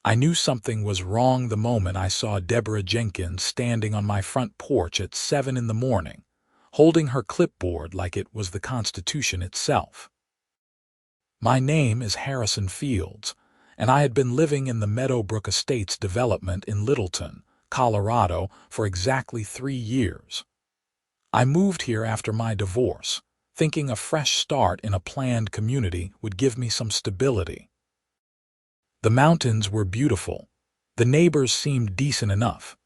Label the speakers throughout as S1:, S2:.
S1: I knew something was wrong the moment I saw Deborah Jenkins standing on my front porch at 7 in the morning, holding her clipboard like it was the Constitution itself. My name is Harrison Fields, and I had been living in the Meadowbrook Estates development in Littleton, Colorado, for exactly 3 years. I moved here after my divorce, thinking a fresh start in a planned community would give me some stability. The mountains were beautiful, the neighbors seemed decent enough,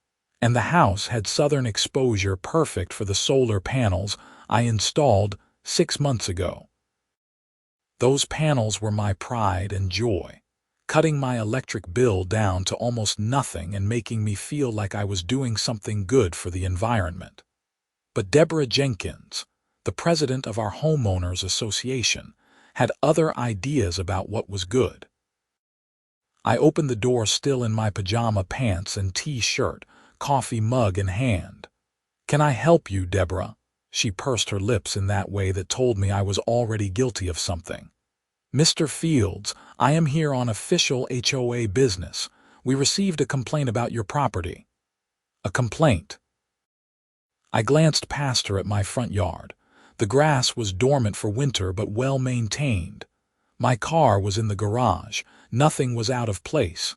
S1: and the house had southern exposure perfect for the solar panels I installed 6 months ago. Those panels were my pride and joy, cutting my electric bill down to almost nothing and making me feel like I was doing something good for the environment. But Deborah Jenkins, the president of our homeowners association, had other ideas about what was good. I opened the door still in my pajama pants and t-shirt, coffee mug in hand. "Can I help you, Deborah?" She pursed her lips in that way that told me I was already guilty of something. "Mr. Fields, I am here on official HOA business. We received a complaint about your property." "A complaint?" I glanced past her at my front yard. The grass was dormant for winter but well maintained. My car was in the garage. Nothing was out of place.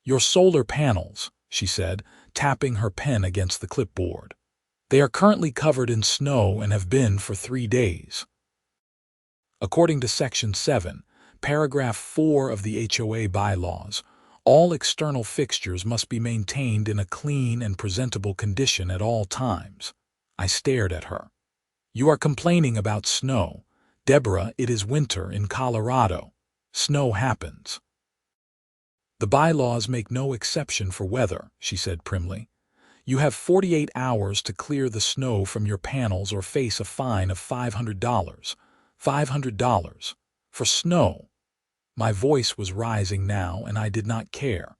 S1: "Your solar panels," she said, tapping her pen against the clipboard. "They are currently covered in snow and have been for 3 days. According to Section 7, Paragraph 4 of the HOA bylaws, all external fixtures must be maintained in a clean and presentable condition at all times." I stared at her. "You are complaining about snow. Deborah, it is winter in Colorado. Snow happens." "The bylaws make no exception for weather," she said primly. "You have 48 hours to clear the snow from your panels or face a fine of $500. $500 for snow." My voice was rising now, and I did not care.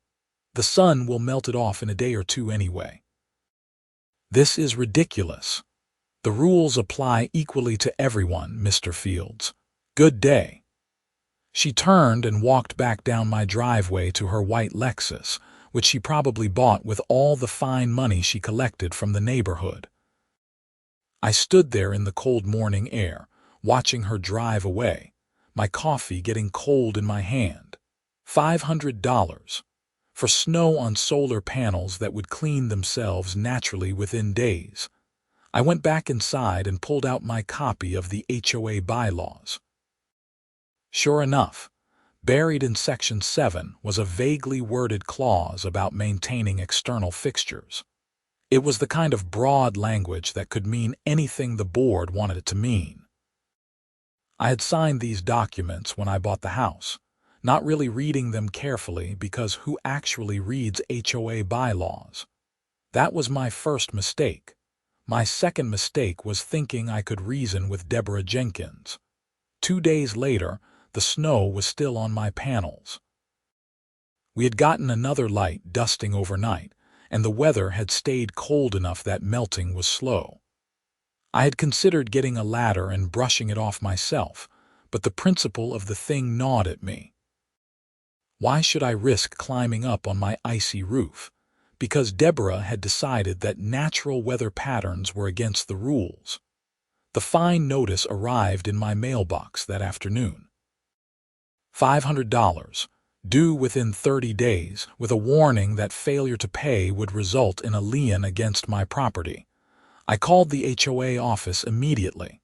S1: The sun will melt it off in a day or two anyway. "This is ridiculous. The rules apply equally to everyone, Mr. Fields. Good day." She turned and walked back down my driveway to her white Lexus, which she probably bought with all the fine money she collected from the neighborhood. I stood there in the cold morning air, watching her drive away, my coffee getting cold in my hand. $500 for snow on solar panels that would clean themselves naturally within days. I went back inside and pulled out my copy of the HOA bylaws. Sure enough, buried in Section 7 was a vaguely worded clause about maintaining external fixtures. It was the kind of broad language that could mean anything the board wanted it to mean. I had signed these documents when I bought the house, not really reading them carefully because who actually reads HOA bylaws? That was my first mistake. My second mistake was thinking I could reason with Deborah Jenkins. 2 days later, the snow was still on my panels. We had gotten another light dusting overnight, and the weather had stayed cold enough that melting was slow. I had considered getting a ladder and brushing it off myself, but the principle of the thing gnawed at me. Why should I risk climbing up on my icy roof? Because Deborah had decided that natural weather patterns were against the rules. The fine notice arrived in my mailbox that afternoon. $500, due within 30 days, with a warning that failure to pay would result in a lien against my property. I called the HOA office immediately.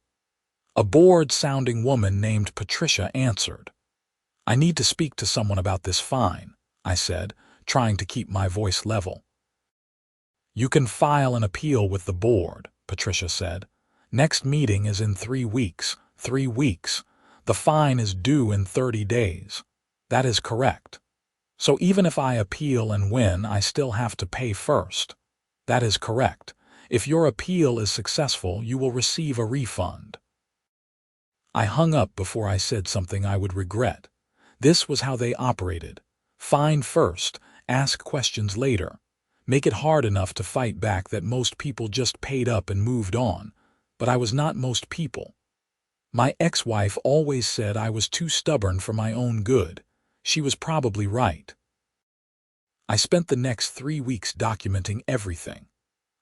S1: A bored-sounding woman named Patricia answered. "I need to speak to someone about this fine," I said, trying to keep my voice level. "You can file an appeal with the board," Patricia said. "Next meeting is in 3 weeks. 3 weeks. The fine is due in 30 days. That is correct. So even if I appeal and win, I still have to pay first. That is correct. If your appeal is successful, you will receive a refund." I hung up before I said something I would regret. This was how they operated. Fine first, ask questions later. Make it hard enough to fight back that most people just paid up and moved on. But I was not most people. My ex-wife always said I was too stubborn for my own good. She was probably right. I spent the next 3 weeks documenting everything.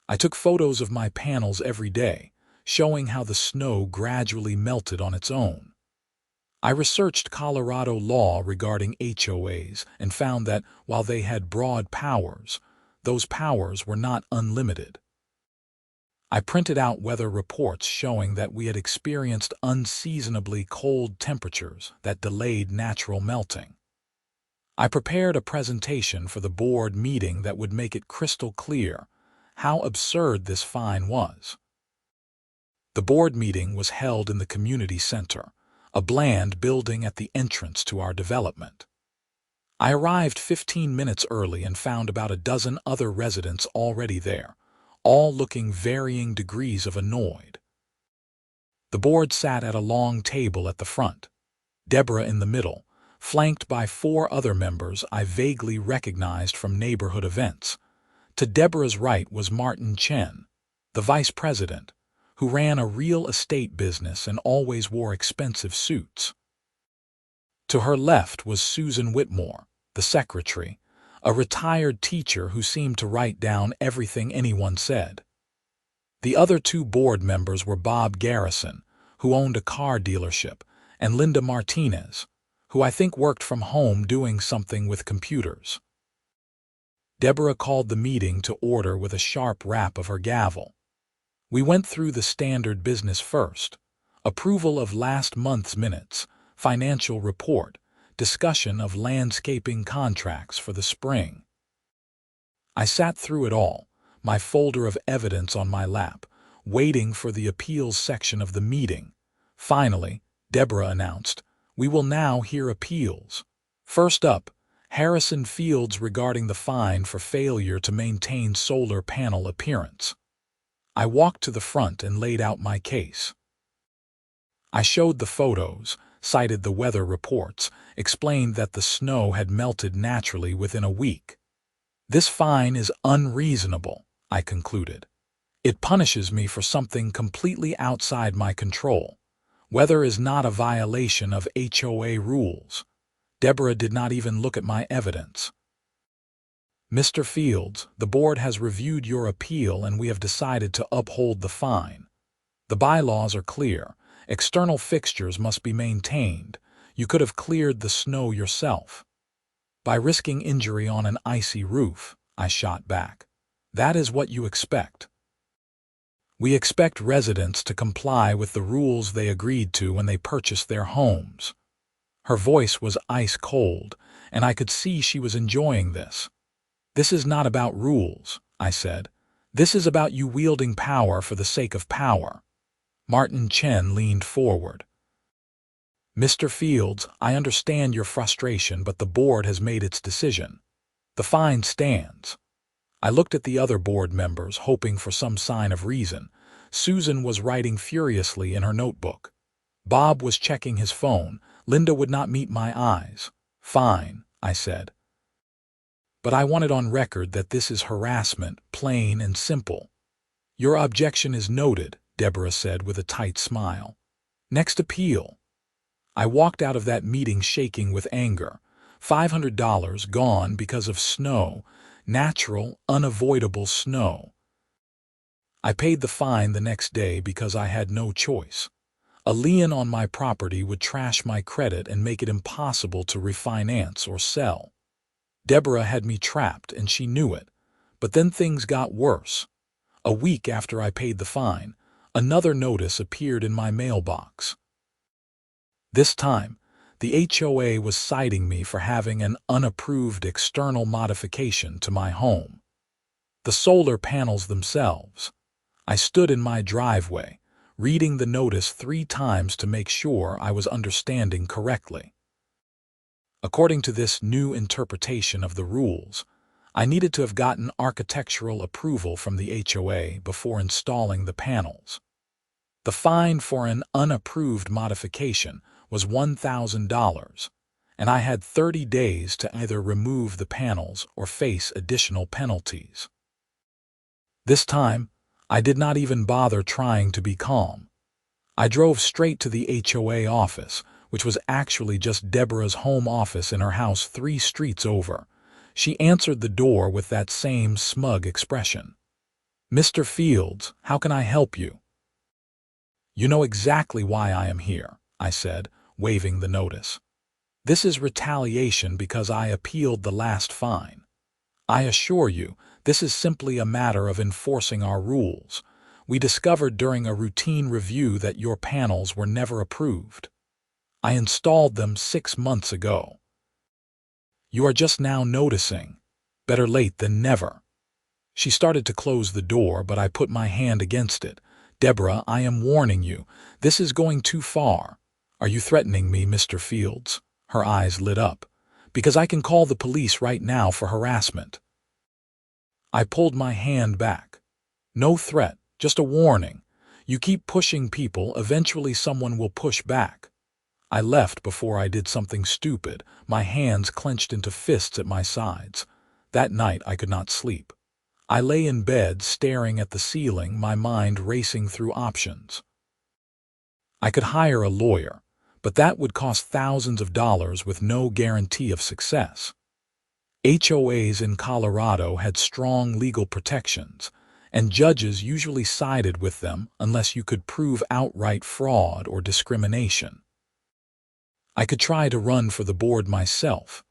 S1: I took photos of my panels every day, showing how the snow gradually melted on its own. I researched Colorado law regarding HOAs and found that while they had broad powers, those powers were not unlimited. I printed out weather reports showing that we had experienced unseasonably cold temperatures that delayed natural melting. I prepared a presentation for the board meeting that would make it crystal clear how absurd this fine was. The board meeting was held in the community center, a bland building at the entrance to our development. I arrived 15 minutes early and found about a dozen other residents already there, all looking varying degrees of annoyed. The board sat at a long table at the front, Deborah in the middle, flanked by 4 other members I vaguely recognized from neighborhood events. To Deborah's right was Martin Chen, the vice president, who ran a real estate business and always wore expensive suits. To her left was Susan Whitmore, the secretary, a retired teacher who seemed to write down everything anyone said. The other 2 board members were Bob Garrison, who owned a car dealership, and Linda Martinez, who I think worked from home doing something with computers. Deborah called the meeting to order with a sharp rap of her gavel. We went through the standard business first: approval of last month's minutes, financial report, discussion of landscaping contracts for the spring. I sat through it all, my folder of evidence on my lap, waiting for the appeals section of the meeting. Finally, Deborah announced, "We will now hear appeals. First up, Harrison Fields regarding the fine for failure to maintain solar panel appearance." I walked to the front and laid out my case. I showed the photos, cited the weather reports, explained that the snow had melted naturally within a week. "This fine is unreasonable," I concluded. "It punishes me for something completely outside my control. Weather is not a violation of HOA rules." Deborah did not even look at my evidence. "Mr. Fields, the board has reviewed your appeal and we have decided to uphold the fine. The bylaws are clear. External fixtures must be maintained. You could have cleared the snow yourself." "By risking injury on an icy roof," I shot back. "That is what you expect." "We expect residents to comply with the rules they agreed to when they purchased their homes." Her voice was ice cold, and I could see she was enjoying this. "This is not about rules," I said. "This is about you wielding power for the sake of power." Martin Chen leaned forward. "Mr. Fields, I understand your frustration, but the board has made its decision. The fine stands." I looked at the other board members, hoping for some sign of reason. Susan was writing furiously in her notebook. Bob was checking his phone. Linda would not meet my eyes. "Fine," I said. "But I want it on record that this is harassment, plain and simple." "Your objection is noted," Deborah said with a tight smile. "Next appeal." I walked out of that meeting shaking with anger. $500 gone because of snow, natural, unavoidable snow. I paid the fine the next day because I had no choice. A lien on my property would trash my credit and make it impossible to refinance or sell. Deborah had me trapped and she knew it. But then things got worse. A week after I paid the fine, another notice appeared in my mailbox. This time, the HOA was citing me for having an unapproved external modification to my home. The solar panels themselves. I stood in my driveway, reading the notice 3 times to make sure I was understanding correctly. According to this new interpretation of the rules, I needed to have gotten architectural approval from the HOA before installing the panels. The fine for an unapproved modification was $1,000, and I had 30 days to either remove the panels or face additional penalties. This time, I did not even bother trying to be calm. I drove straight to the HOA office, which was actually just Deborah's home office in her house 3 streets over. She answered the door with that same smug expression. "Mr. Fields, how can I help you?" "You know exactly why I am here," I said, waving the notice. "This is retaliation because I appealed the last fine. I assure you, this is simply a matter of enforcing our rules. We discovered during a routine review that your panels were never approved. I installed them 6 months ago. You are just now noticing. Better late than never." She started to close the door, but I put my hand against it. "Deborah, I am warning you. This is going too far. Are you threatening me, Mr. Fields?" Her eyes lit up. "Because I can call the police right now for harassment." I pulled my hand back. "No threat, just a warning. You keep pushing people, eventually someone will push back." I left before I did something stupid, my hands clenched into fists at my sides. That night I could not sleep. I lay in bed staring at the ceiling, my mind racing through options. I could hire a lawyer, but that would cost thousands of dollars with no guarantee of success. HOAs in Colorado had strong legal protections, and judges usually sided with them unless you could prove outright fraud or discrimination. I could try to run for the board myself,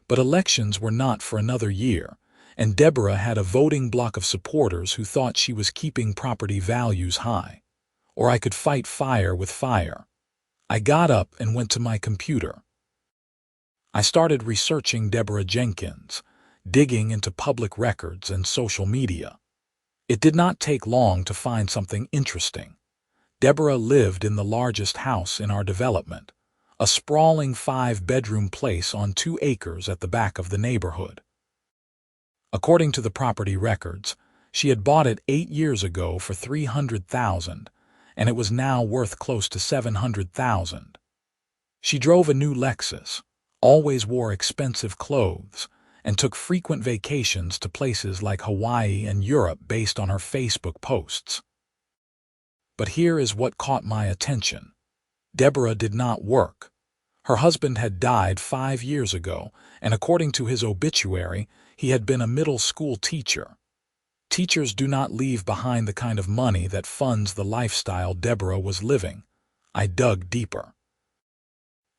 S1: but elections were not for another year, and Deborah had a voting bloc of supporters who thought she was keeping property values high. Or I could fight fire with fire. I got up and went to my computer. I started researching Deborah Jenkins, digging into public records and social media. It did not take long to find something interesting. Deborah lived in the largest house in our development, a sprawling 5-bedroom place on 2 acres at the back of the neighborhood. According to the property records, she had bought it 8 years ago for $300,000, and it was now worth close to $700,000. She drove a new Lexus, always wore expensive clothes, and took frequent vacations to places like Hawaii and Europe based on her Facebook posts. But here is what caught my attention. Deborah did not work. Her husband had died 5 years ago, and according to his obituary, he had been a middle school teacher. Teachers do not leave behind the kind of money that funds the lifestyle Deborah was living. I dug deeper.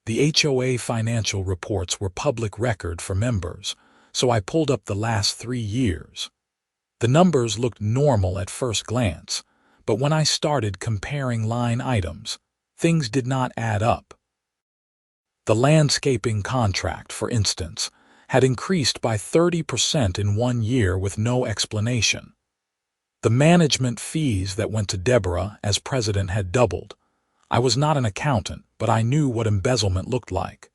S1: The HOA financial reports were public record for members, so I pulled up the last 3 years. The numbers looked normal at first glance, but when I started comparing line items, things did not add up. The landscaping contract, for instance, had increased by 30% in 1 year with no explanation. The management fees that went to Deborah as president had doubled. I was not an accountant, but I knew what embezzlement looked like.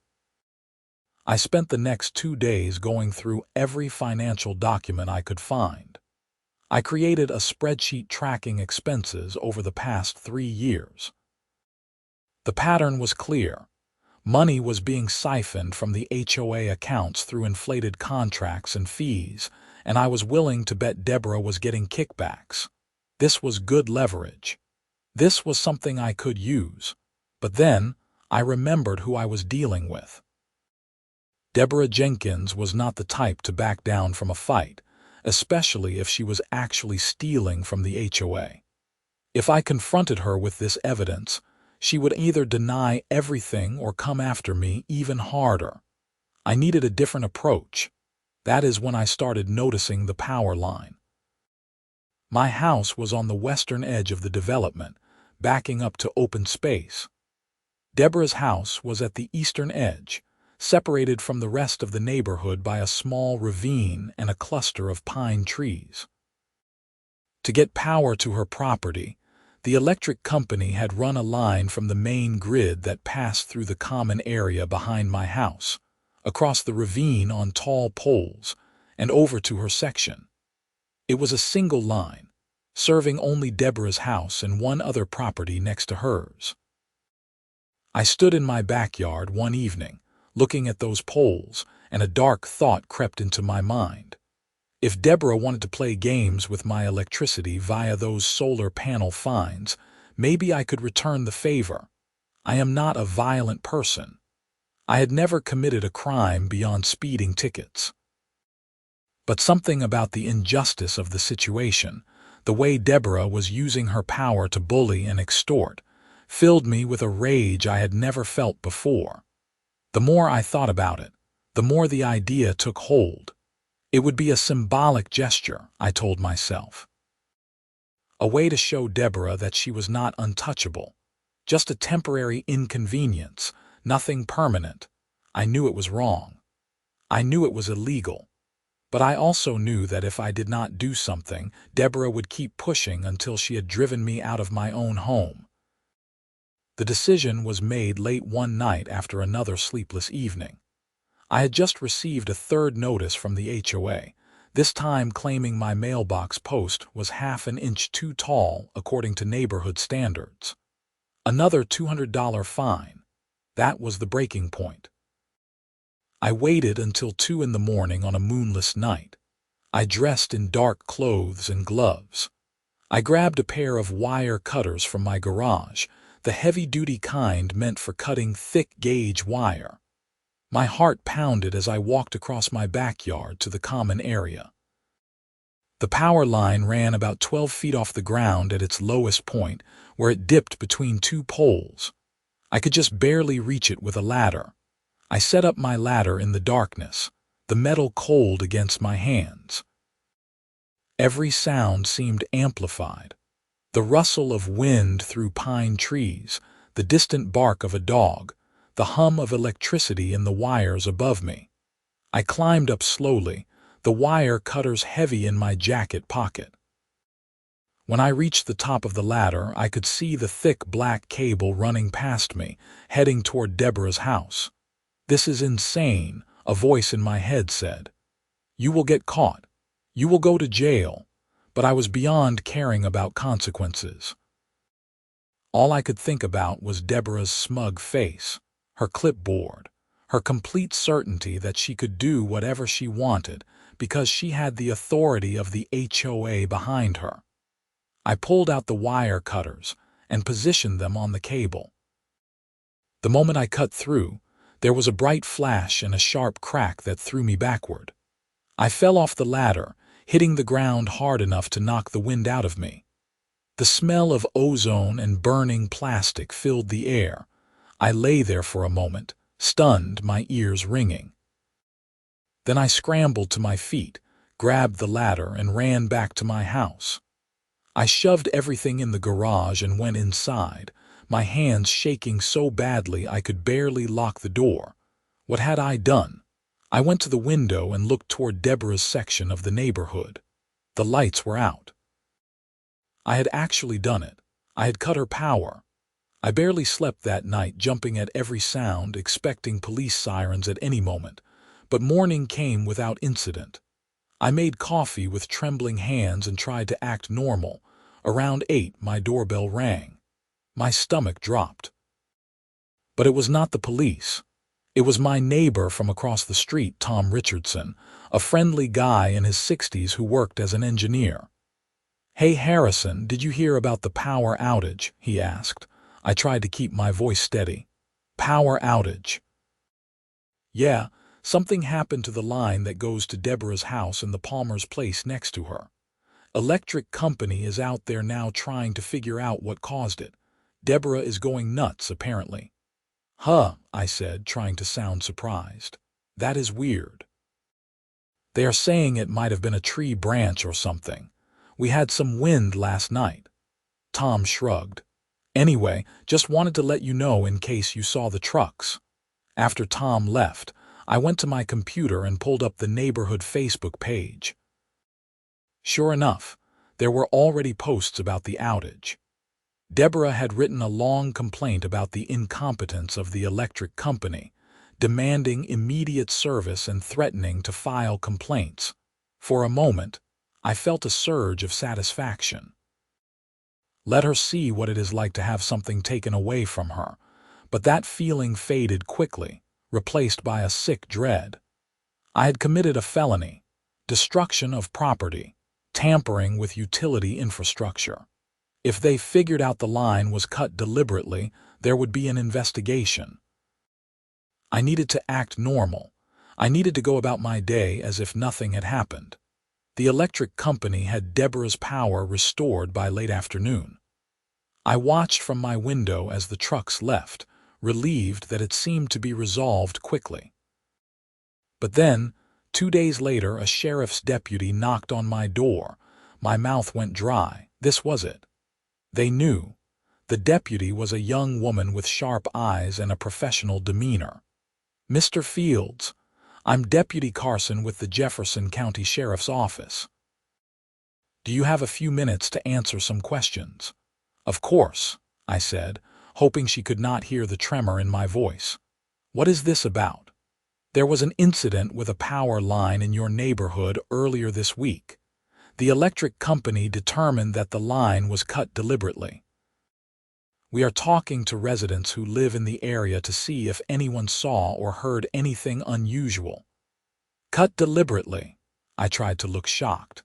S1: I spent the next 2 days going through every financial document I could find. I created a spreadsheet tracking expenses over the past 3 years. The pattern was clear. Money was being siphoned from the HOA accounts through inflated contracts and fees, and I was willing to bet Deborah was getting kickbacks. This was good leverage. This was something I could use. But then, I remembered who I was dealing with. Deborah Jenkins was not the type to back down from a fight, especially if she was actually stealing from the HOA. If I confronted her with this evidence, she would either deny everything or come after me even harder. I needed a different approach. That is when I started noticing the power line. My house was on the western edge of the development, backing up to open space. Deborah's house was at the eastern edge, separated from the rest of the neighborhood by a small ravine and a cluster of pine trees. To get power to her property, the electric company had run a line from the main grid that passed through the common area behind my house, across the ravine on tall poles, and over to her section. It was a single line, serving only Deborah's house and one other property next to hers. I stood in my backyard one evening, looking at those poles, and a dark thought crept into my mind. If Deborah wanted to play games with my electricity via those solar panel fines, maybe I could return the favor. I am not a violent person. I had never committed a crime beyond speeding tickets. But something about the injustice of the situation, the way Deborah was using her power to bully and extort, filled me with a rage I had never felt before. The more I thought about it, the more the idea took hold. It would be a symbolic gesture, I told myself. A way to show Deborah that she was not untouchable. Just a temporary inconvenience, nothing permanent. I knew it was wrong. I knew it was illegal. But I also knew that if I did not do something, Deborah would keep pushing until she had driven me out of my own home. The decision was made late one night after another sleepless evening. I had just received a third notice from the HOA, this time claiming my mailbox post was half an inch too tall according to neighborhood standards. Another $200 fine. That was the breaking point. I waited until 2 in the morning on a moonless night. I dressed in dark clothes and gloves. I grabbed a pair of wire cutters from my garage, the heavy-duty kind meant for cutting thick-gauge wire. My heart pounded as I walked across my backyard to the common area. The power line ran about 12 feet off the ground at its lowest point, where it dipped between two poles. I could just barely reach it with a ladder. I set up my ladder in the darkness, the metal cold against my hands. Every sound seemed amplified. The rustle of wind through pine trees, the distant bark of a dog, the hum of electricity in the wires above me. I climbed up slowly, the wire cutters heavy in my jacket pocket. When I reached the top of the ladder, I could see the thick black cable running past me, heading toward Deborah's house. "This is insane," a voice in my head said. "You will get caught. You will go to jail." But I was beyond caring about consequences. All I could think about was Deborah's smug face, her clipboard, her complete certainty that she could do whatever she wanted because she had the authority of the HOA behind her. I pulled out the wire cutters and positioned them on the cable. The moment I cut through, there was a bright flash and a sharp crack that threw me backward. I fell off the ladder, hitting the ground hard enough to knock the wind out of me. The smell of ozone and burning plastic filled the air. I lay there for a moment, stunned, my ears ringing. Then I scrambled to my feet, grabbed the ladder, and ran back to my house. I shoved everything in the garage and went inside, my hands shaking so badly I could barely lock the door. What had I done? I went to the window and looked toward Deborah's section of the neighborhood. The lights were out. I had actually done it. I had cut her power. I barely slept that night, jumping at every sound, expecting police sirens at any moment. But morning came without incident. I made coffee with trembling hands and tried to act normal. Around 8, my doorbell rang. My stomach dropped. But it was not the police. It was my neighbor from across the street, Tom Richardson, a friendly guy in his 60s who worked as an engineer. "Hey Harrison, did you hear about the power outage?" he asked. I tried to keep my voice steady. "Power outage." "Yeah, something happened to the line that goes to Deborah's house and the Palmer's place next to her. Electric company is out there now trying to figure out what caused it. Deborah is going nuts, apparently." "Huh," I said, trying to sound surprised. "That is weird." "They are saying it might have been a tree branch or something. We had some wind last night." Tom shrugged. "Anyway, just wanted to let you know in case you saw the trucks." After Tom left, I went to my computer and pulled up the neighborhood Facebook page. Sure enough, there were already posts about the outage. Deborah had written a long complaint about the incompetence of the electric company, demanding immediate service and threatening to file complaints. For a moment, I felt a surge of satisfaction. Let her see what it is like to have something taken away from her, but that feeling faded quickly, replaced by a sick dread. I had committed a felony, destruction of property, tampering with utility infrastructure. If they figured out the line was cut deliberately, there would be an investigation. I needed to act normal. I needed to go about my day as if nothing had happened. The electric company had Deborah's power restored by late afternoon. I watched from my window as the trucks left, relieved that it seemed to be resolved quickly. But then, 2 days later, a sheriff's deputy knocked on my door. My mouth went dry. This was it. They knew. The deputy was a young woman with sharp eyes and a professional demeanor. "Mr. Fields, I'm Deputy Carson with the Jefferson County Sheriff's Office. Do you have a few minutes to answer some questions?" "Of course," I said, hoping she could not hear the tremor in my voice. "What is this about?" "There was an incident with a power line in your neighborhood earlier this week. The electric company determined that the line was cut deliberately. We are talking to residents who live in the area to see if anyone saw or heard anything unusual." "Cut deliberately?" I tried to look shocked.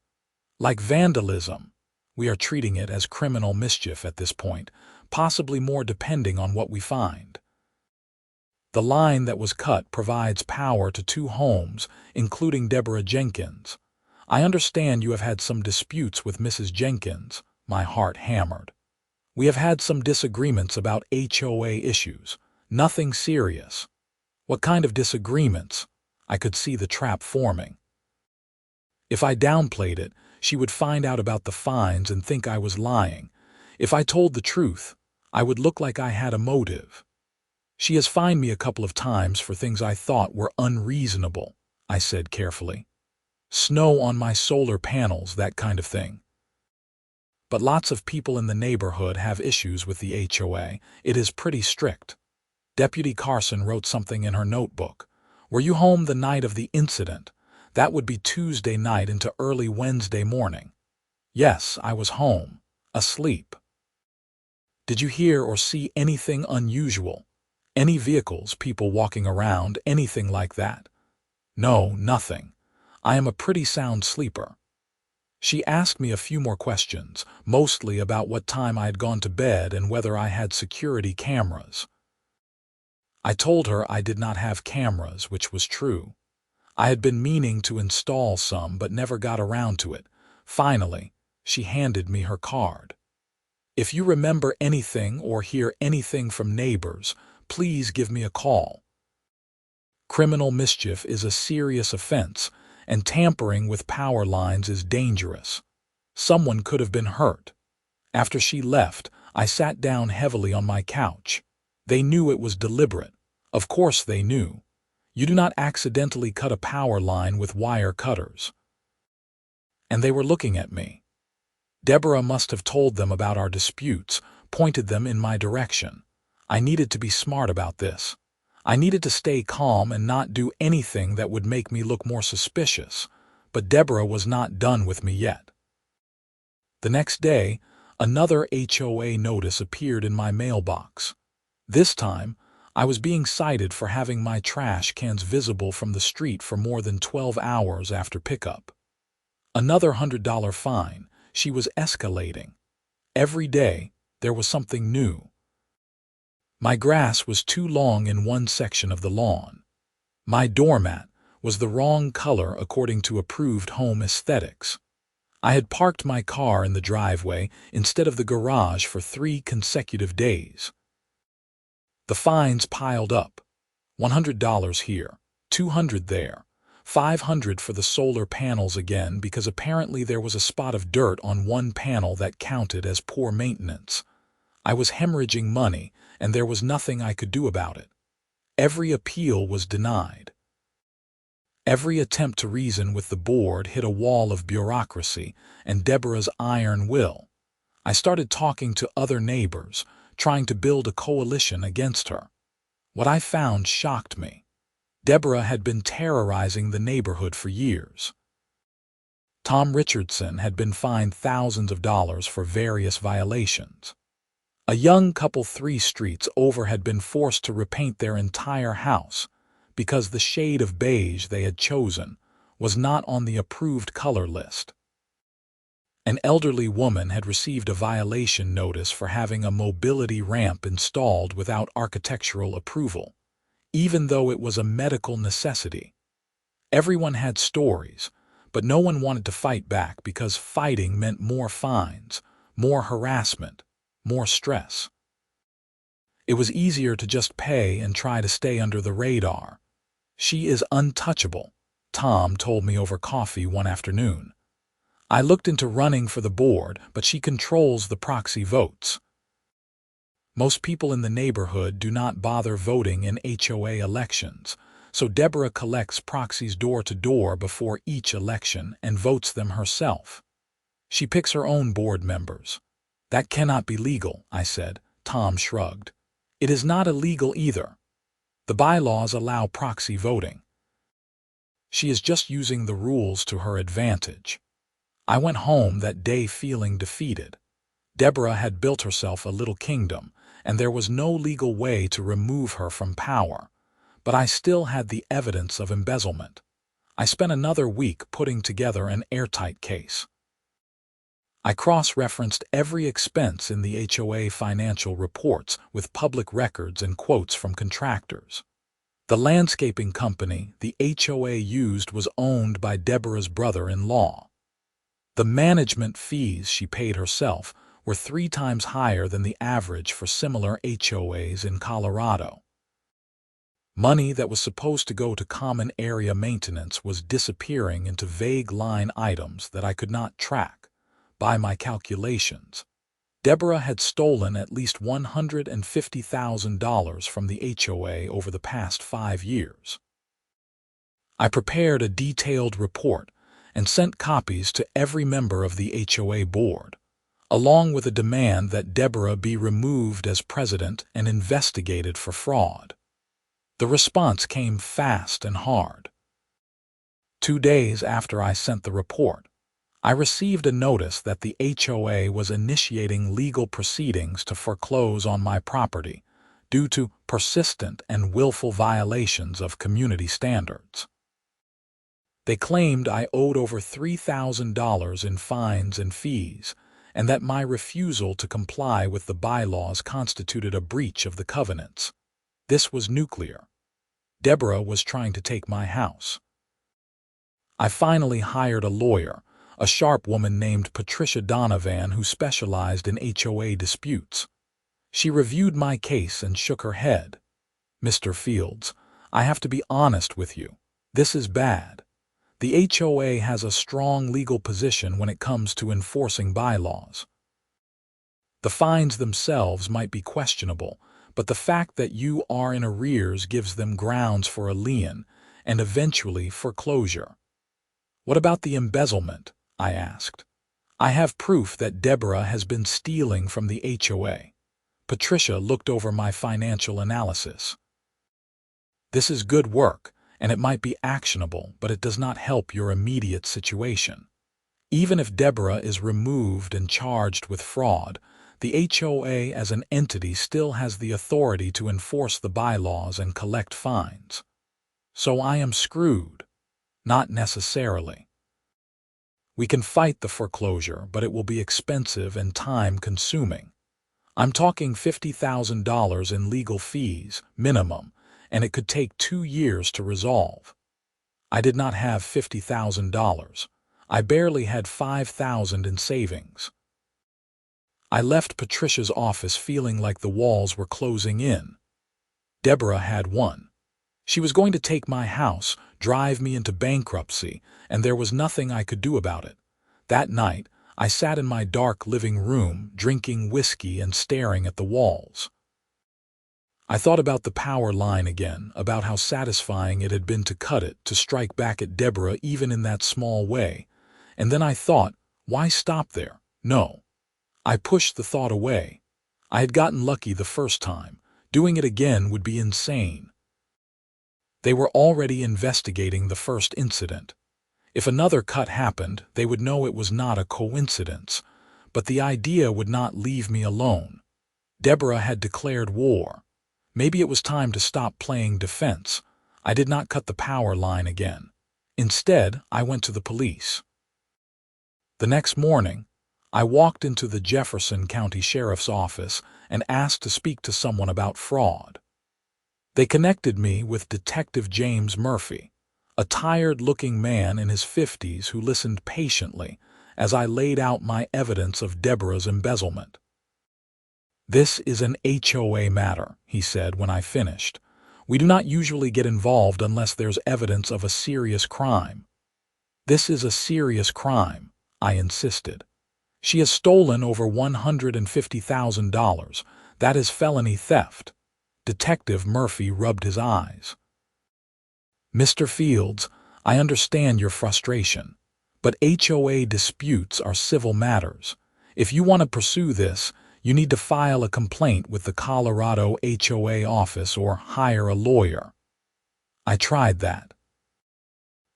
S1: "Like vandalism. We are treating it as criminal mischief at this point, possibly more depending on what we find. The line that was cut provides power to 2 homes, including Deborah Jenkins. I understand you have had some disputes with Mrs. Jenkins." My heart hammered. "We have had some disagreements about HOA issues. Nothing serious." "What kind of disagreements?" I could see the trap forming. If I downplayed it, she would find out about the fines and think I was lying. If I told the truth, I would look like I had a motive. "She has fined me a couple of times for things I thought were unreasonable," I said carefully. "Snow on my solar panels, that kind of thing. But lots of people in the neighborhood have issues with the HOA. It is pretty strict." Deputy Carson wrote something in her notebook. "Were you home the night of the incident? That would be Tuesday night into early Wednesday morning." "Yes, I was home, asleep." "Did you hear or see anything unusual? Any vehicles, people walking around, anything like that?" "No, nothing. I am a pretty sound sleeper." She asked me a few more questions, mostly about what time I had gone to bed and whether I had security cameras. I told her I did not have cameras, which was true. I had been meaning to install some but never got around to it. Finally, she handed me her card. "If you remember anything or hear anything from neighbors, please give me a call. Criminal mischief is a serious offense, and tampering with power lines is dangerous. Someone could have been hurt." After she left, I sat down heavily on my couch. They knew it was deliberate. Of course they knew. You do not accidentally cut a power line with wire cutters. And they were looking at me. Deborah must have told them about our disputes, pointed them in my direction. I needed to be smart about this. I needed to stay calm and not do anything that would make me look more suspicious, but Deborah was not done with me yet. The next day, another HOA notice appeared in my mailbox. This time, I was being cited for having my trash cans visible from the street for more than 12 hours after pickup. Another $100 fine. She was escalating. Every day, there was something new. My grass was too long in one section of the lawn. My doormat was the wrong color according to approved home aesthetics. I had parked my car in the driveway instead of the garage for 3 consecutive days. The fines piled up. $100 here, $200 there, $500 for the solar panels again because apparently there was a spot of dirt on one panel that counted as poor maintenance. I was hemorrhaging money, and there was nothing I could do about it. Every appeal was denied. Every attempt to reason with the board hit a wall of bureaucracy and Deborah's iron will. I started talking to other neighbors, trying to build a coalition against her. What I found shocked me. Deborah had been terrorizing the neighborhood for years. Tom Richardson had been fined thousands of dollars for various violations. A young couple 3 streets over had been forced to repaint their entire house because the shade of beige they had chosen was not on the approved color list. An elderly woman had received a violation notice for having a mobility ramp installed without architectural approval, even though it was a medical necessity. Everyone had stories, but no one wanted to fight back because fighting meant more fines, more harassment, more stress. It was easier to just pay and try to stay under the radar. "She is untouchable," Tom told me over coffee one afternoon. "I looked into running for the board, but she controls the proxy votes." Most people in the neighborhood do not bother voting in HOA elections, so Deborah collects proxies door to door before each election and votes them herself. She picks her own board members. "That cannot be legal," I said. Tom shrugged. "It is not illegal either. The bylaws allow proxy voting. She is just using the rules to her advantage." I went home that day feeling defeated. Deborah had built herself a little kingdom, and there was no legal way to remove her from power. But I still had the evidence of embezzlement. I spent another week putting together an airtight case. I cross-referenced every expense in the HOA financial reports with public records and quotes from contractors. The landscaping company the HOA used was owned by Deborah's brother-in-law. The management fees she paid herself were 3 times higher than the average for similar HOAs in Colorado. Money that was supposed to go to common area maintenance was disappearing into vague line items that I could not track. By my calculations, Deborah had stolen at least $150,000 from the HOA over the past 5 years. I prepared a detailed report and sent copies to every member of the HOA board, along with a demand that Deborah be removed as president and investigated for fraud. The response came fast and hard. 2 days after I sent the report, I received a notice that the HOA was initiating legal proceedings to foreclose on my property due to persistent and willful violations of community standards. They claimed I owed over $3,000 in fines and fees, and that my refusal to comply with the bylaws constituted a breach of the covenants. This was nuclear. Deborah was trying to take my house. I finally hired a lawyer, a sharp woman named Patricia Donovan who specialized in HOA disputes. She reviewed my case and shook her head. "Mr. Fields, I have to be honest with you. This is bad. The HOA has a strong legal position when it comes to enforcing bylaws. The fines themselves might be questionable, but the fact that you are in arrears gives them grounds for a lien and eventually foreclosure." "What about the embezzlement?" I asked. "I have proof that Deborah has been stealing from the HOA. Patricia looked over my financial analysis. "This is good work, and it might be actionable, but it does not help your immediate situation. Even if Deborah is removed and charged with fraud, the HOA as an entity still has the authority to enforce the bylaws and collect fines. So I am screwed." "Not necessarily. We can fight the foreclosure, but it will be expensive and time-consuming. I'm talking $50,000 in legal fees, minimum, and it could take 2 years to resolve." I did not have $50,000. I barely had $5,000 in savings. I left Patricia's office feeling like the walls were closing in. Deborah had won. She was going to take my house, drive me into bankruptcy, and there was nothing I could do about it. That night, I sat in my dark living room, drinking whiskey and staring at the walls. I thought about the power line again, about how satisfying it had been to cut it, to strike back at Deborah even in that small way. And then I thought, why stop there? No. I pushed the thought away. I had gotten lucky the first time. Doing it again would be insane. They were already investigating the first incident. If another cut happened, they would know it was not a coincidence. But the idea would not leave me alone. Deborah had declared war. Maybe it was time to stop playing defense. I did not cut the power line again. Instead, I went to the police. The next morning, I walked into the Jefferson County Sheriff's Office and asked to speak to someone about fraud. They connected me with Detective James Murphy, a tired-looking man in his 50s who listened patiently as I laid out my evidence of Deborah's embezzlement. "This is an HOA matter," he said when I finished. "We do not usually get involved unless there's evidence of a serious crime." "This is a serious crime," I insisted. "She has stolen over $150,000. That is felony theft." Detective Murphy rubbed his eyes. "Mr. Fields, I understand your frustration, but HOA disputes are civil matters. If you want to pursue this, you need to file a complaint with the Colorado HOA office or hire a lawyer." I tried that.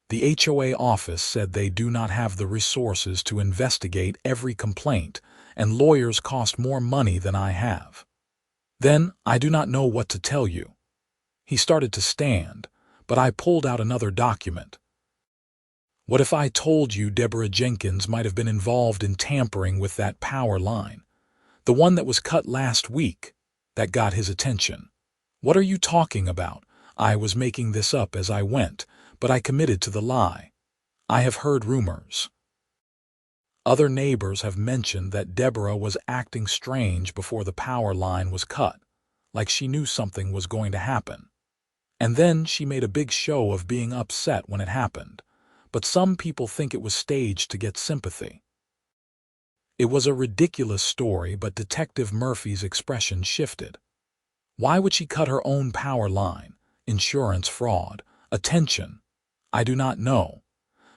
S1: The HOA office said they do not have the resources to investigate every complaint, and lawyers cost more money than I have. "Then I do not know what to tell you." He started to stand, but I pulled out another document. "What if I told you Deborah Jenkins might have been involved in tampering with that power line? The one that was cut last week?" That got his attention. "What are you talking about? I was making this up as I went, but I committed to the lie. I have heard rumors. Other neighbors have mentioned that Deborah was acting strange before the power line was cut, like she knew something was going to happen. And then she made a big show of being upset when it happened, but some people think it was staged to get sympathy." It was a ridiculous story, but Detective Murphy's expression shifted. "Why would she cut her own power line? Insurance fraud? Attention? I do not know.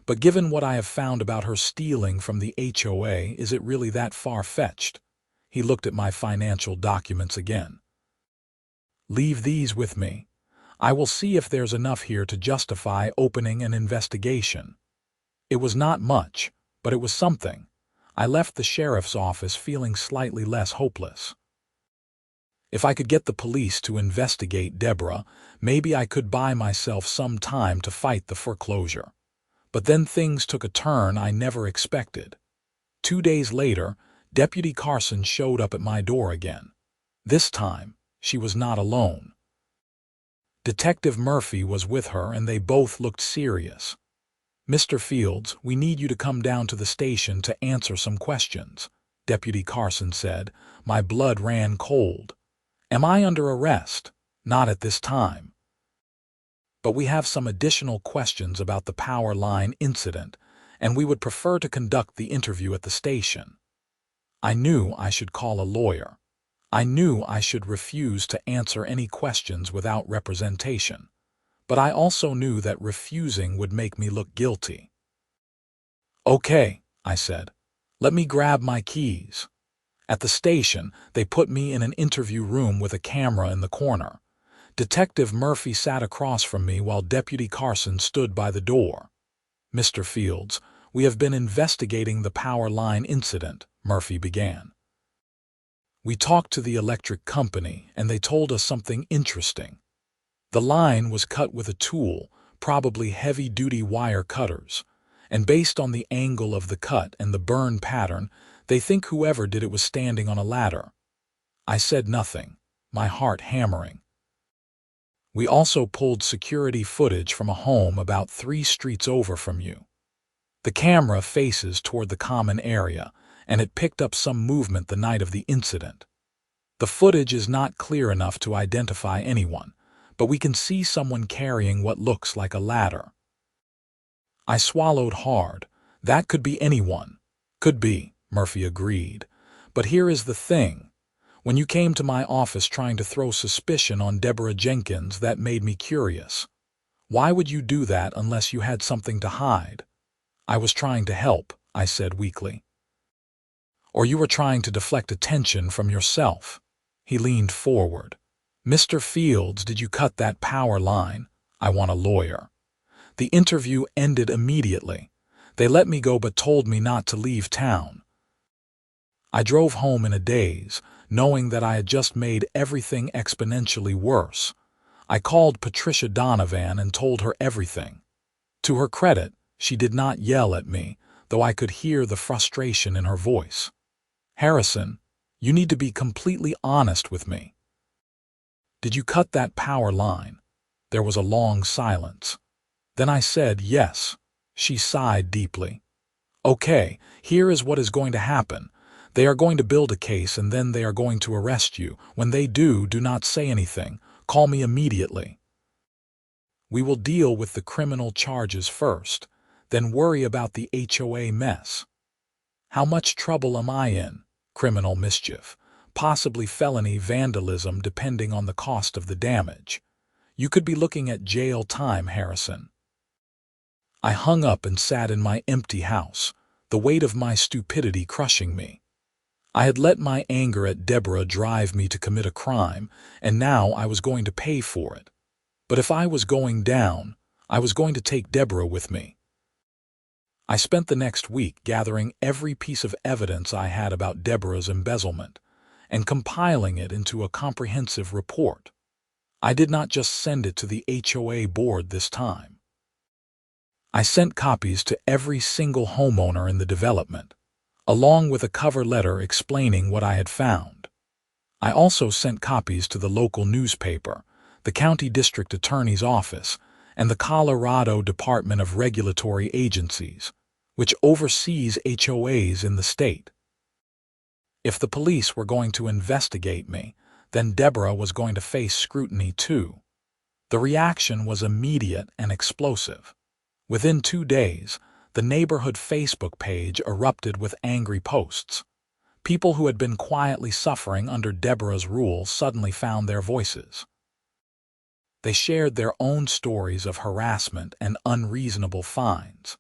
S1: But given what I have found about her stealing from the HOA, is it really that far-fetched?" He looked at my financial documents again. "Leave these with me. I will see if there's enough here to justify opening an investigation." It was not much, but it was something. I left the sheriff's office feeling slightly less hopeless. If I could get the police to investigate Deborah, maybe I could buy myself some time to fight the foreclosure. But then things took a turn I never expected. 2 days later, Deputy Carson showed up at my door again. This time, she was not alone. Detective Murphy was with her, and they both looked serious. "Mr. Fields, we need you to come down to the station to answer some questions," Deputy Carson said. My blood ran cold. "Am I under arrest?" "Not at this time. But we have some additional questions about the power line incident, and we would prefer to conduct the interview at the station." I knew I should call a lawyer. I knew I should refuse to answer any questions without representation. But I also knew that refusing would make me look guilty. "Okay," I said. "Let me grab my keys." At the station, they put me in an interview room with a camera in the corner. Detective Murphy sat across from me while Deputy Carson stood by the door. "Mr. Fields, we have been investigating the power line incident," Murphy began. "We talked to the electric company, and they told us something interesting. The line was cut with a tool, probably heavy-duty wire cutters, and based on the angle of the cut and the burn pattern, they think whoever did it was standing on a ladder." I said nothing, my heart hammering. "We also pulled security footage from a home about 3 streets over from you. The camera faces toward the common area, and it picked up some movement the night of the incident. The footage is not clear enough to identify anyone, but we can see someone carrying what looks like a ladder." I swallowed hard. "That could be anyone." "Could be," Murphy agreed. "But here is the thing. When you came to my office trying to throw suspicion on Deborah Jenkins, that made me curious. Why would you do that unless you had something to hide?" "I was trying to help," I said weakly. "Or you were trying to deflect attention from yourself." He leaned forward. "Mr. Fields, did you cut that power line? I want a lawyer." The interview ended immediately. They let me go but told me not to leave town. I drove home in a daze, knowing that I had just made everything exponentially worse. I called Patricia Donovan and told her everything. To her credit, she did not yell at me, though I could hear the frustration in her voice. "Harrison, you need to be completely honest with me. Did you cut that power line?" There was a long silence. Then I said yes. She sighed deeply. Okay, here is what is going to happen. They are going to build a case and then they are going to arrest you. When they do not say anything. Call me immediately. We will deal with the criminal charges first, then worry about the HOA mess. How much trouble am I in? Criminal mischief, possibly felony vandalism depending on the cost of the damage. You could be looking at jail time, Harrison. I hung up and sat in my empty house, the weight of my stupidity crushing me. I had let my anger at Deborah drive me to commit a crime, and now I was going to pay for it. But if I was going down, I was going to take Deborah with me. I spent the next week gathering every piece of evidence I had about Deborah's embezzlement and compiling it into a comprehensive report. I did not just send it to the HOA board this time. I sent copies to every single homeowner in the development, along with a cover letter explaining what I had found. I also sent copies to the local newspaper, the county district attorney's office, and the Colorado Department of Regulatory Agencies, which oversees HOAs in the state. If the police were going to investigate me, then Deborah was going to face scrutiny too. The reaction was immediate and explosive. Within 2 days, the neighborhood Facebook page erupted with angry posts. People who had been quietly suffering under Deborah's rule suddenly found their voices. They shared their own stories of harassment and unreasonable fines.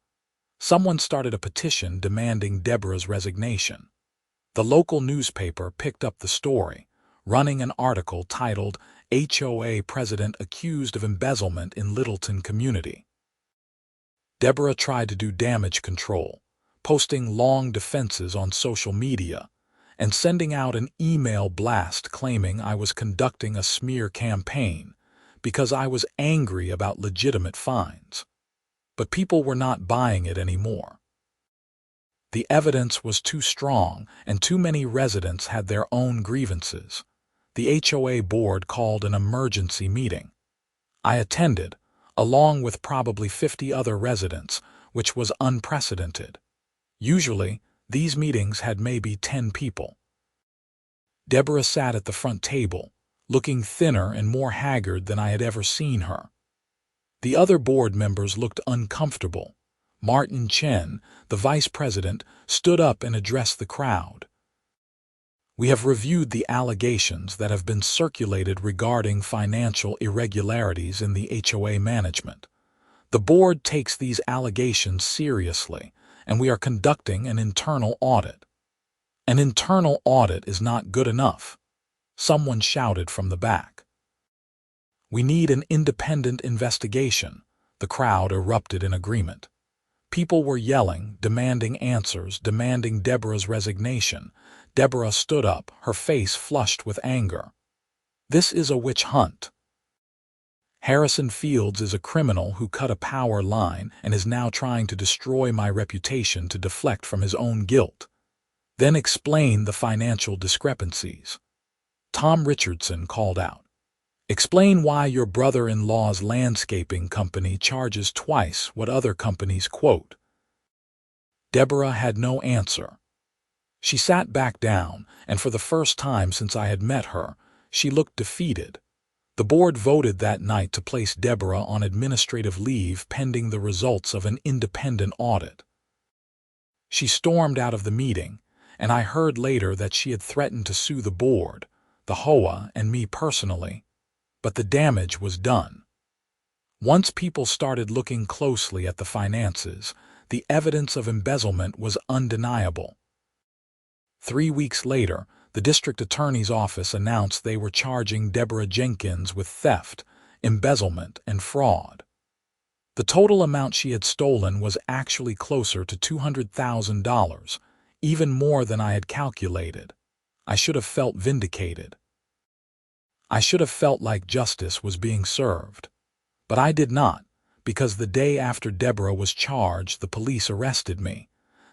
S1: Someone started a petition demanding Deborah's resignation. The local newspaper picked up the story, running an article titled HOA President Accused of Embezzlement in Littleton Community. Deborah tried to do damage control, posting long defenses on social media, and sending out an email blast claiming I was conducting a smear campaign because I was angry about legitimate fines. But people were not buying it anymore. The evidence was too strong, and too many residents had their own grievances. The HOA board called an emergency meeting. I attended, along with probably 50 other residents, which was unprecedented. Usually, these meetings had maybe 10 people. Deborah sat at the front table, looking thinner and more haggard than I had ever seen her. The other board members looked uncomfortable. Martin Chen, the vice president, stood up and addressed the crowd. We have reviewed the allegations that have been circulated regarding financial irregularities in the HOA management. The board takes these allegations seriously, and we are conducting an internal audit. An internal audit is not good enough, someone shouted from the back. We need an independent investigation. The crowd erupted in agreement. People were yelling, demanding answers, demanding Deborah's resignation. Deborah stood up, her face flushed with anger. This is a witch hunt. Harrison Fields is a criminal who cut a power line and is now trying to destroy my reputation to deflect from his own guilt. Then explain the financial discrepancies. Tom Richardson called out. Explain why your brother-in-law's landscaping company charges twice what other companies quote. Deborah had no answer. She sat back down, and for the first time since I had met her, she looked defeated. The board voted that night to place Deborah on administrative leave pending the results of an independent audit. She stormed out of the meeting, and I heard later that she had threatened to sue the board, the HOA, and me personally. But the damage was done. Once people started looking closely at the finances, the evidence of embezzlement was undeniable. 3 weeks later, the district attorney's office announced they were charging Deborah Jenkins with theft, embezzlement, and fraud. The total amount she had stolen was actually closer to $200,000, even more than I had calculated. I should have felt vindicated. I should have felt like justice was being served. But I did not, because the day after Deborah was charged, the police arrested me.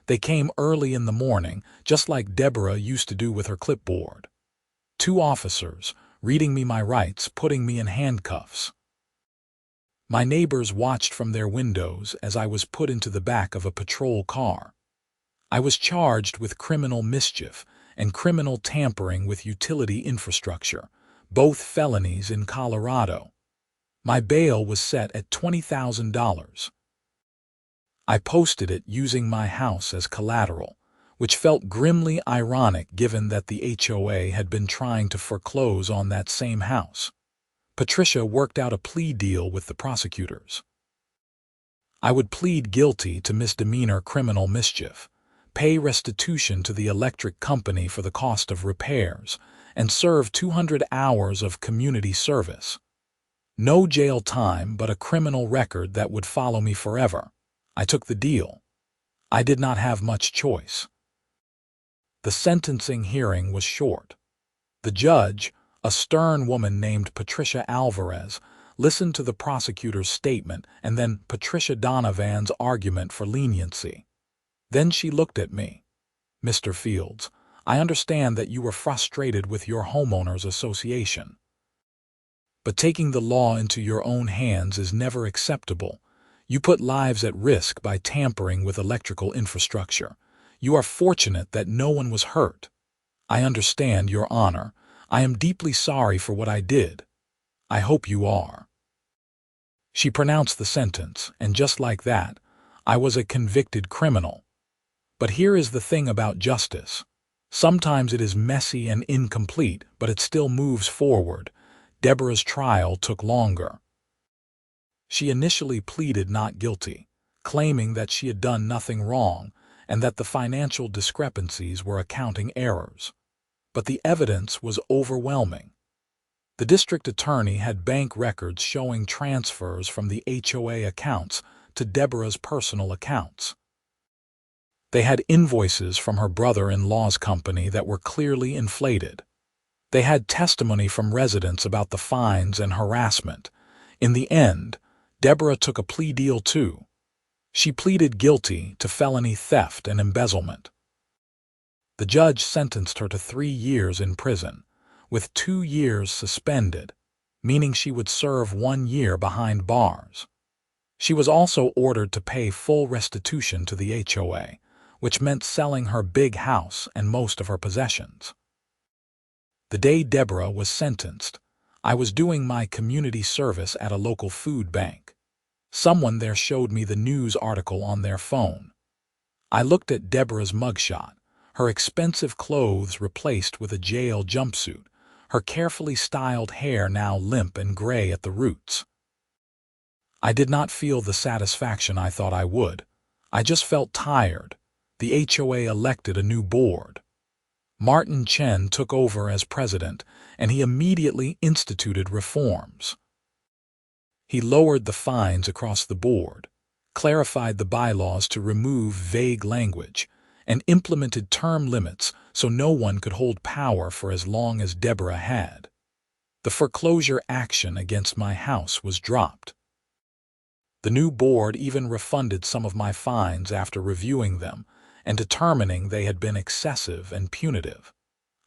S1: They came early in the morning, just like Deborah used to do with her clipboard. 2 officers, reading me my rights, putting me in handcuffs. My neighbors watched from their windows as I was put into the back of a patrol car. I was charged with criminal mischief and criminal tampering with utility infrastructure, both felonies in Colorado. My bail was set at $20,000. I posted it using my house as collateral, which felt grimly ironic given that the HOA had been trying to foreclose on that same house. Patricia worked out a plea deal with the prosecutors. I would plead guilty to misdemeanor criminal mischief, pay restitution to the electric company for the cost of repairs, and serve 200 hours of community service. No jail time, but a criminal record that would follow me forever. I took the deal. I did not have much choice. The sentencing hearing was short. The judge, a stern woman named Patricia Alvarez, listened to the prosecutor's statement and then Patricia Donovan's argument for leniency. Then she looked at me. "Mr. Fields, I understand that you were frustrated with your homeowners association. But taking the law into your own hands is never acceptable. You put lives at risk by tampering with electrical infrastructure. You are fortunate that no one was hurt. I understand, Your Honor. I am deeply sorry for what I did. I hope you are." She pronounced the sentence, and just like that, I was a convicted criminal. But here is the thing about justice. Sometimes it is messy and incomplete, but it still moves forward. Deborah's trial took longer. She initially pleaded not guilty, claiming that she had done nothing wrong and that the financial discrepancies were accounting errors. But the evidence was overwhelming. The district attorney had bank records showing transfers from the HOA accounts to Deborah's personal accounts. They had invoices from her brother-in-law's company that were clearly inflated. They had testimony from residents about the fines and harassment. In the end, Deborah took a plea deal too. She pleaded guilty to felony theft and embezzlement. The judge sentenced her to 3 years in prison, with 2 years suspended, meaning she would serve 1 year behind bars. She was also ordered to pay full restitution to the HOA, which meant selling her big house and most of her possessions. The day Deborah was sentenced, I was doing my community service at a local food bank. Someone there showed me the news article on their phone. I looked at Deborah's mugshot, her expensive clothes replaced with a jail jumpsuit, her carefully styled hair now limp and gray at the roots. I did not feel the satisfaction I thought I would. I just felt tired. The HOA elected a new board. Martin Chen took over as president, and he immediately instituted reforms. He lowered the fines across the board, clarified the bylaws to remove vague language, and implemented term limits so no one could hold power for as long as Deborah had. The foreclosure action against my house was dropped. The new board even refunded some of my fines after reviewing them and determining they had been excessive and punitive.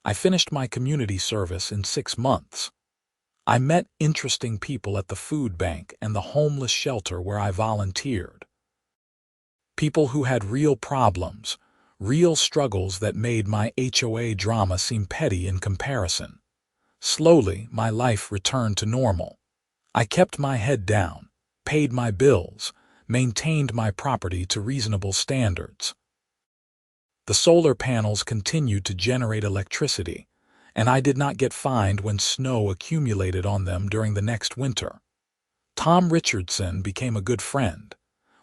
S1: I finished my community service in 6 months. I met interesting people at the food bank and the homeless shelter where I volunteered. People who had real problems, real struggles that made my HOA drama seem petty in comparison. Slowly, my life returned to normal. I kept my head down, paid my bills, maintained my property to reasonable standards. The solar panels continued to generate electricity, and I did not get fined when snow accumulated on them during the next winter. Tom Richardson became a good friend.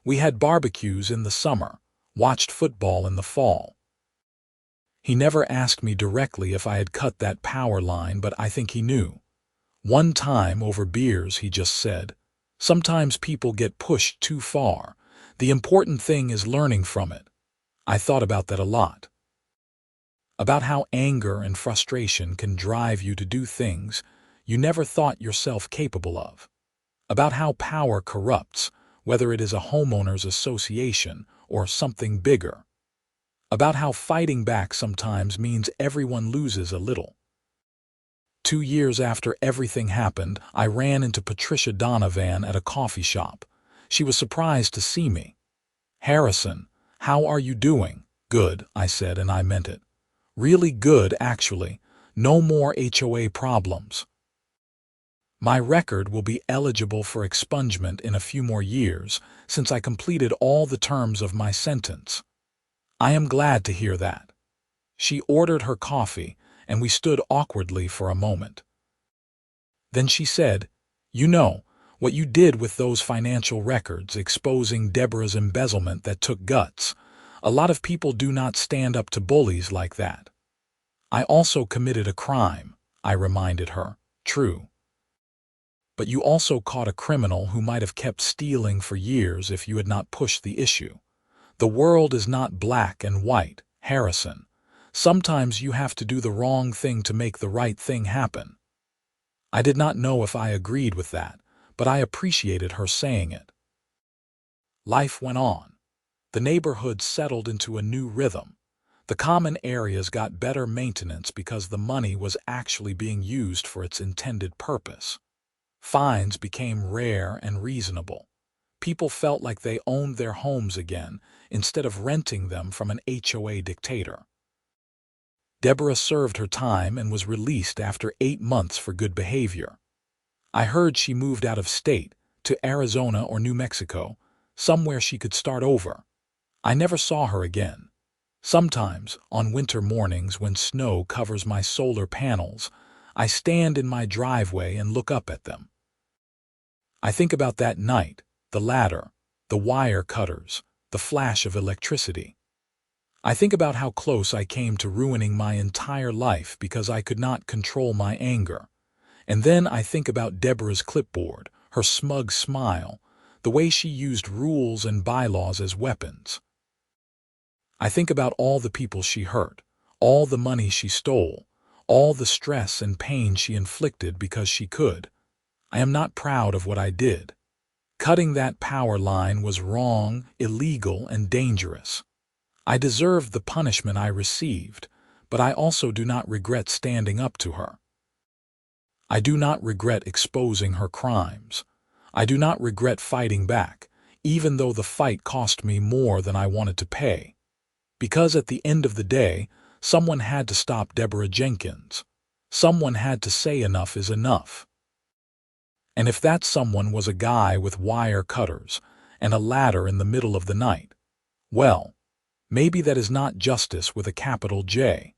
S1: We had barbecues in the summer, watched football in the fall. He never asked me directly if I had cut that power line, but I think he knew. One time over beers he just said, "Sometimes people get pushed too far. The important thing is learning from it." I thought about that a lot. About how anger and frustration can drive you to do things you never thought yourself capable of. About how power corrupts, whether it is a homeowners association or something bigger. About how fighting back sometimes means everyone loses a little. 2 years after everything happened, I ran into Patricia Donovan at a coffee shop. She was surprised to see me. "Harrison, how are you doing?" "Good," I said, and I meant it. "Really good, actually. No more HOA problems. My record will be eligible for expungement in a few more years, since I completed all the terms of my sentence." "I am glad to hear that." She ordered her coffee, and we stood awkwardly for a moment. Then she said, "You know, what you did with those financial records exposing Deborah's embezzlement, that took guts. A lot of people do not stand up to bullies like that." "I also committed a crime," I reminded her. "True. But you also caught a criminal who might have kept stealing for years if you had not pushed the issue. The world is not black and white, Harrison. Sometimes you have to do the wrong thing to make the right thing happen." I did not know if I agreed with that, but I appreciated her saying it. Life went on. The neighborhood settled into a new rhythm. The common areas got better maintenance because the money was actually being used for its intended purpose. Fines became rare and reasonable. People felt like they owned their homes again instead of renting them from an HOA dictator. Deborah served her time and was released after 8 months for good behavior. I heard she moved out of state, to Arizona or New Mexico, somewhere she could start over. I never saw her again. Sometimes, on winter mornings when snow covers my solar panels, I stand in my driveway and look up at them. I think about that night, the ladder, the wire cutters, the flash of electricity. I think about how close I came to ruining my entire life because I could not control my anger. And then I think about Deborah's clipboard, her smug smile, the way she used rules and bylaws as weapons. I think about all the people she hurt, all the money she stole, all the stress and pain she inflicted because she could. I am not proud of what I did. Cutting that power line was wrong, illegal, and dangerous. I deserved the punishment I received, but I also do not regret standing up to her. I do not regret exposing her crimes. I do not regret fighting back, even though the fight cost me more than I wanted to pay. Because at the end of the day, someone had to stop Deborah Jenkins. Someone had to say enough is enough. And if that someone was a guy with wire cutters and a ladder in the middle of the night, well, maybe that is not justice with a capital J.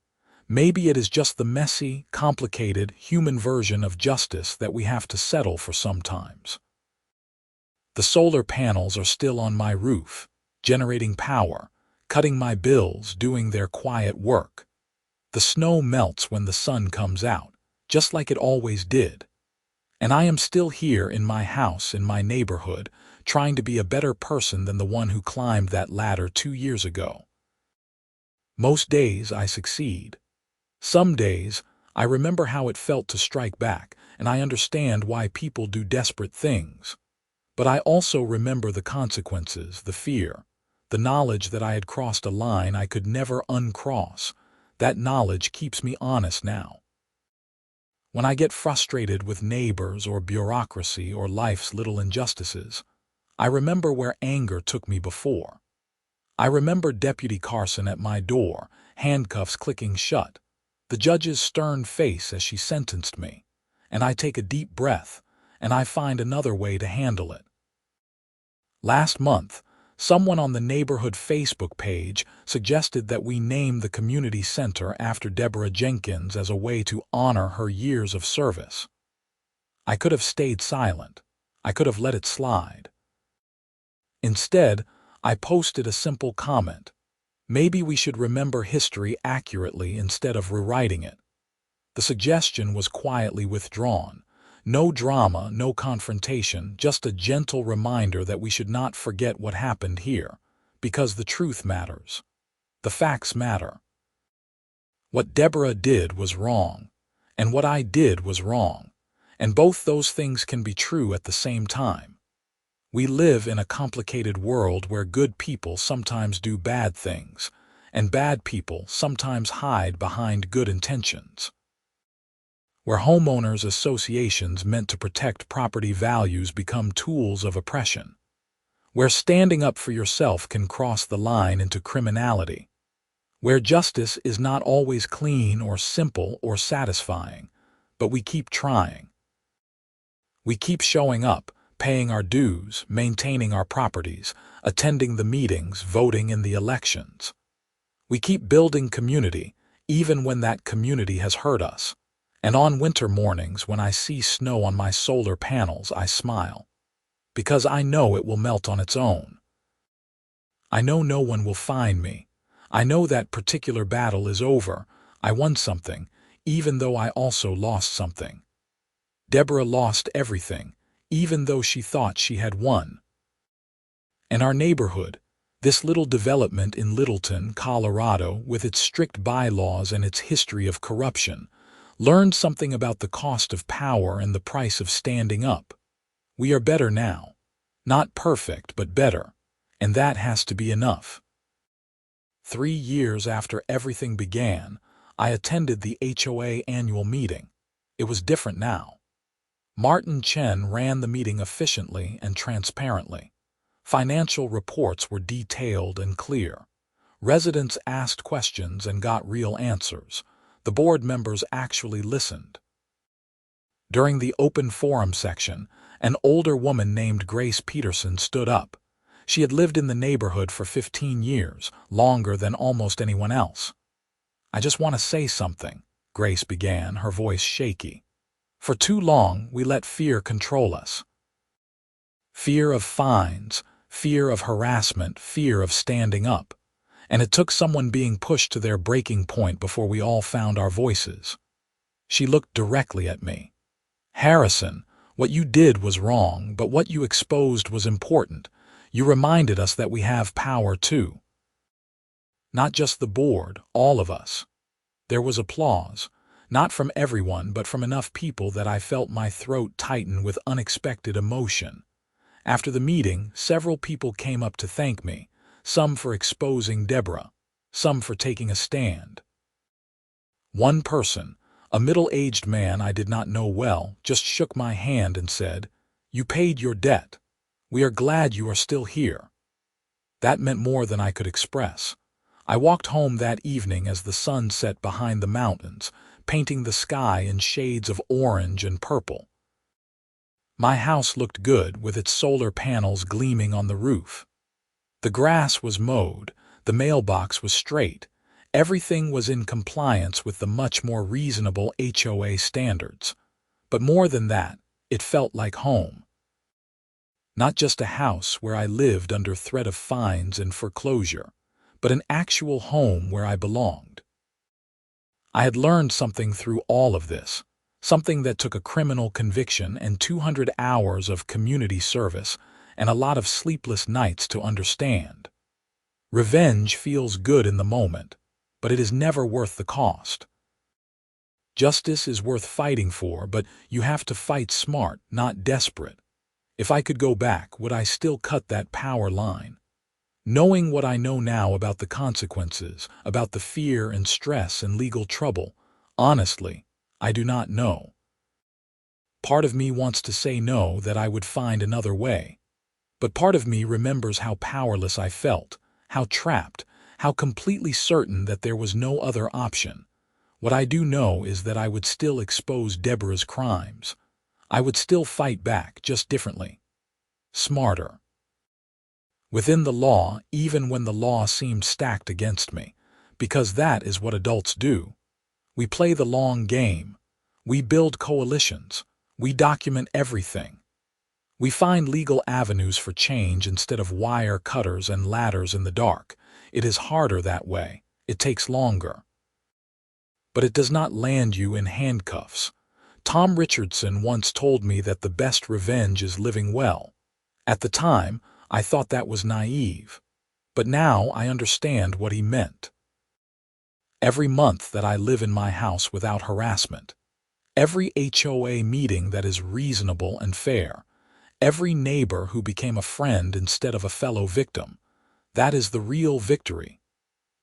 S1: Maybe it is just the messy, complicated, human version of justice that we have to settle for sometimes. The solar panels are still on my roof, generating power, cutting my bills, doing their quiet work. The snow melts when the sun comes out, just like it always did. And I am still here in my house, in my neighborhood, trying to be a better person than the one who climbed that ladder 2 years ago. Most days I succeed. Some days I remember how it felt to strike back, and I understand why people do desperate things. But I also remember the consequences, the fear, the knowledge that I had crossed a line I could never uncross. That knowledge keeps me honest now. When I get frustrated with neighbors or bureaucracy or life's little injustices, I remember where anger took me before. I remember Deputy Carson at my door, handcuffs clicking shut, the judge's stern face as she sentenced me, and I take a deep breath, and I find another way to handle it. Last month, someone on the neighborhood Facebook page suggested that we name the community center after Deborah Jenkins as a way to honor her years of service. I could have stayed silent. I could have let it slide. Instead, I posted a simple comment. Maybe we should remember history accurately instead of rewriting it. The suggestion was quietly withdrawn. No drama, no confrontation, just a gentle reminder that we should not forget what happened here, because the truth matters. The facts matter. What Deborah did was wrong, and what I did was wrong, and both those things can be true at the same time. We live in a complicated world where good people sometimes do bad things, and bad people sometimes hide behind good intentions. where homeowners associations meant to protect property values become tools of oppression, where standing up for yourself can cross the line into criminality, where justice is not always clean or simple or satisfying, but we keep trying. We keep showing up, paying our dues, maintaining our properties, attending the meetings, voting in the elections. We keep building community, even when that community has hurt us. And on winter mornings, when I see snow on my solar panels, I smile. Because I know it will melt on its own. I know no one will find me. I know that particular battle is over. I won something, even though I also lost something. Deborah lost everything, even though she thought she had won. And our neighborhood, this little development in Littleton, Colorado, with its strict bylaws and its history of corruption, learned something about the cost of power and the price of standing up. We are better now. Not perfect, but better. And that has to be enough. 3 years after everything began, I attended the HOA annual meeting. It was different now. Martin Chen ran the meeting efficiently and transparently. Financial reports were detailed and clear. Residents asked questions and got real answers. The board members actually listened. During the open forum section, an older woman named Grace Peterson stood up. She had lived in the neighborhood for 15 years, longer than almost anyone else. "I just want to say something," Grace began, her voice shaky. "For too long, we let fear control us. Fear of fines, fear of harassment, fear of standing up. And it took someone being pushed to their breaking point before we all found our voices." She looked directly at me. "Harrison, what you did was wrong, but what you exposed was important. You reminded us that we have power too. Not just the board, all of us." There was applause, not from everyone, but from enough people that I felt my throat tighten with unexpected emotion. After the meeting, several people came up to thank me, some for exposing Deborah, some for taking a stand. One person, a middle-aged man I did not know well, just shook my hand and said, "You paid your debt. We are glad you are still here." That meant more than I could express. I walked home that evening as the sun set behind the mountains, painting the sky in shades of orange and purple. My house looked good with its solar panels gleaming on the roof. The grass was mowed, the mailbox was straight, everything was in compliance with the much more reasonable HOA standards. But more than that, it felt like home. Not just a house where I lived under threat of fines and foreclosure, but an actual home where I belonged. I had learned something through all of this, something that took a criminal conviction and 200 hours of community service and a lot of sleepless nights to understand. Revenge feels good in the moment, but it is never worth the cost. Justice is worth fighting for, but you have to fight smart, not desperate. If I could go back, would I still cut that power line? Knowing what I know now about the consequences, about the fear and stress and legal trouble, honestly, I do not know. Part of me wants to say no, that I would find another way. But part of me remembers how powerless I felt, how trapped, how completely certain that there was no other option. What I do know is that I would still expose Deborah's crimes. I would still fight back, just differently. Smarter. Within the law, even when the law seemed stacked against me, because that is what adults do. We play the long game. We build coalitions. We document everything. We find legal avenues for change instead of wire cutters and ladders in the dark. It is harder that way. It takes longer. But it does not land you in handcuffs. Tom Richardson once told me that the best revenge is living well. At the time, I thought that was naive. But now I understand what he meant. Every month that I live in my house without harassment, every HOA meeting that is reasonable and fair, every neighbor who became a friend instead of a fellow victim, that is the real victory.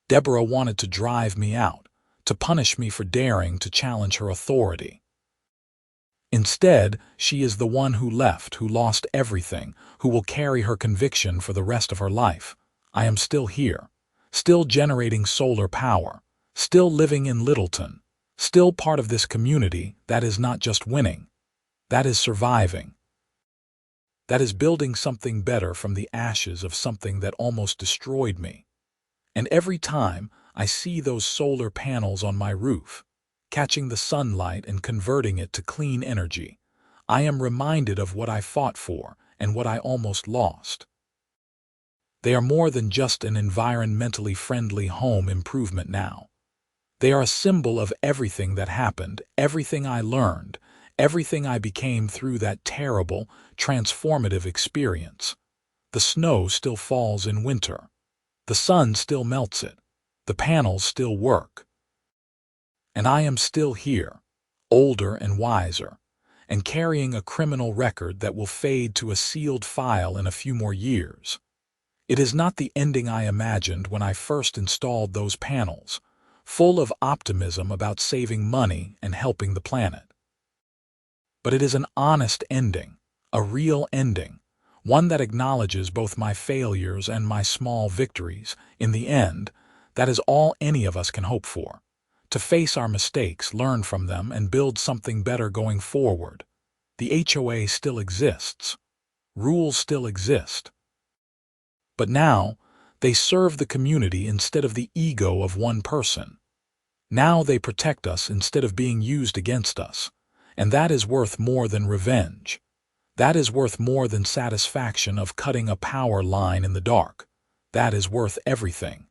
S1: Deborah wanted to drive me out, to punish me for daring to challenge her authority. Instead, she is the one who left, who lost everything, who will carry her conviction for the rest of her life. I am still here, still generating solar power, still living in Littleton, still part of this community that is not just winning, that is surviving, that is building something better from the ashes of something that almost destroyed me. And every time I see those solar panels on my roof, catching the sunlight and converting it to clean energy, I am reminded of what I fought for and what I almost lost. They are more than just an environmentally friendly home improvement now. They are a symbol of everything that happened, everything I learned, everything I became through that terrible, transformative experience. The snow still falls in winter. The sun still melts it. The panels still work. And I am still here, older and wiser, and carrying a criminal record that will fade to a sealed file in a few more years. It is not the ending I imagined when I first installed those panels, full of optimism about saving money and helping the planet. But it is an honest ending, a real ending, one that acknowledges both my failures and my small victories. In the end, that is all any of us can hope for. To face our mistakes, learn from them, and build something better going forward. The HOA still exists. Rules still exist. But now, they serve the community instead of the ego of one person. Now they protect us instead of being used against us. And that is worth more than revenge. That is worth more than satisfaction of cutting a power line in the dark. That is worth everything.